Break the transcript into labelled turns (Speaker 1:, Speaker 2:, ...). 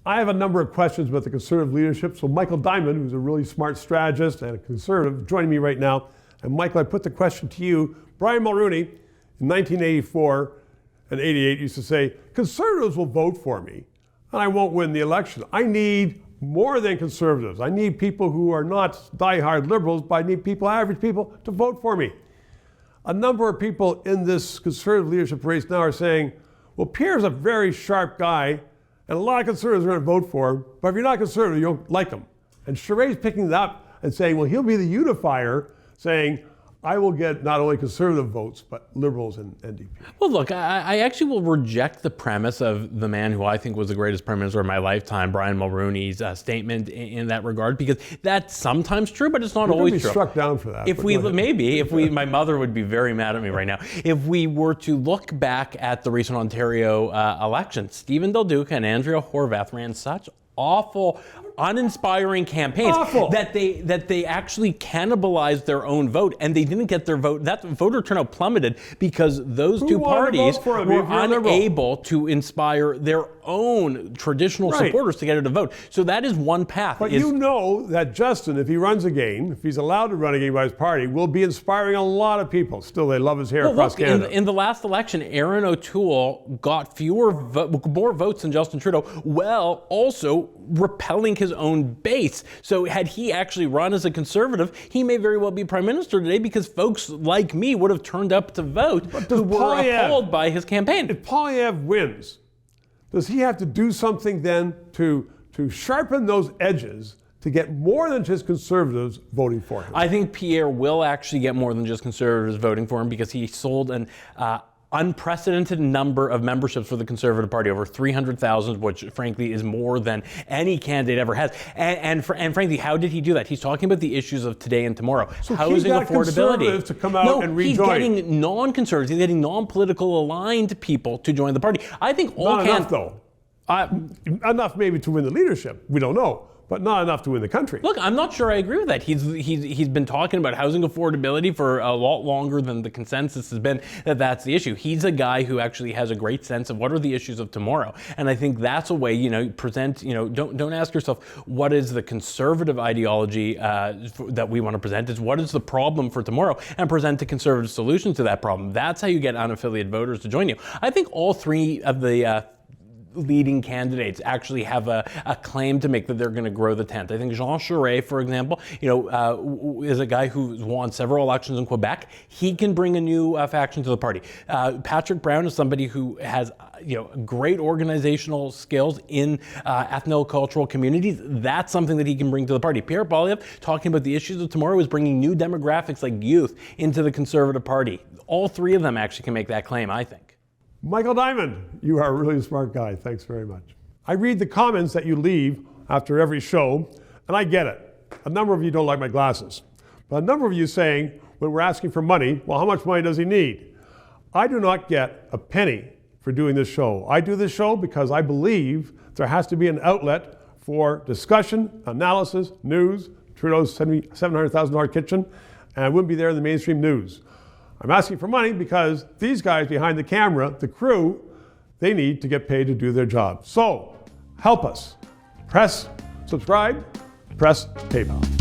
Speaker 1: I have a number of questions about the Conservative leadership. So Michael Diamond, who's a really smart strategist and a Conservative, joining me right now. And Michael, I put the question to you. Brian Mulroney, in 1984 and 88, used to say, Conservatives will vote for me, and I won't win the election. I need more than Conservatives. I need people who are not diehard Liberals, but I need people, average people, to vote for me. A number of people in this Conservative leadership race now are saying, well, Pierre's a very sharp guy, and a lot of Conservatives are going to vote for him, but if you're not Conservative, you don't like him. And Charest's picking that up and saying, well, he'll be the unifier, saying, I will get not only Conservative votes, but Liberals and NDP.
Speaker 2: Well, look, I actually will reject the premise of the man who I think was the greatest Prime Minister of my lifetime, Brian Mulroney's statement in that regard, because that's sometimes true, but it's not always true.
Speaker 1: You're struck down for that.
Speaker 2: My mother would be very mad at me right now. If we were to look back at the recent Ontario election, Stephen LeDrew and Andrea Horwath ran such awful, uninspiring campaigns that they actually cannibalized their own vote, and they didn't get their vote. That voter turnout plummeted because those two parties were unable to inspire their own traditional supporters to get out to vote. So that is one path.
Speaker 1: But you know that Justin, if he runs again, if he's allowed to run again by his party, will be inspiring a lot of people. Still, they love his hair across Canada.
Speaker 2: In the last election, Erin O'Toole got more votes than Justin Trudeau, while also repelling his own base. So had he actually run as a Conservative, he may very well be Prime Minister today, because folks like me would have turned up to vote who were appalled by his campaign.
Speaker 1: If Poilievre wins, does he have to do something then to sharpen those edges to get more than just Conservatives voting for him?
Speaker 2: I think Pierre will actually get more than just Conservatives voting for him, because he sold an unprecedented number of memberships for the Conservative Party, over 300,000, which frankly is more than any candidate ever has. And frankly, how did he do that? He's talking about the issues of today and tomorrow.
Speaker 1: So
Speaker 2: housing affordability.
Speaker 1: Conservatives to come out and rejoin.
Speaker 2: He's getting non-conservatives, he's getting non-political aligned people to join the party. I think
Speaker 1: not enough, though. Enough maybe to win the leadership. We don't know. But not enough to win the country.
Speaker 2: Look, I'm not sure I agree with that. He's been talking about housing affordability for a lot longer than the consensus has been that that's the issue. He's a guy who actually has a great sense of what are the issues of tomorrow. And I think that's a way, don't ask yourself, what is the Conservative ideology that we want to present? It's what is the problem for tomorrow, and present a Conservative solution to that problem. That's how you get unaffiliated voters to join you. I think all three of the leading candidates actually have a claim to make that they're going to grow the tent. I think Jean Charest, for example, is a guy who's won several elections in Quebec. He can bring a new faction to the party. Patrick Brown is somebody who has great organizational skills in ethnocultural communities. That's something that he can bring to the party. Pierre Poilievre, talking about the issues of tomorrow, is bringing new demographics like youth into the Conservative Party. All three of them actually can make that claim, I think.
Speaker 1: Michael Diamond, you are a really smart guy. Thanks very much. I read the comments that you leave after every show, and I get it. A number of you don't like my glasses. But a number of you saying, when we're asking for money, well, how much money does he need? I do not get a penny for doing this show. I do this show because I believe there has to be an outlet for discussion, analysis, news, Trudeau's $700,000 kitchen, and I wouldn't be there in the mainstream news. I'm asking for money because these guys behind the camera, the crew, they need to get paid to do their job. So help us. Press subscribe, press PayPal.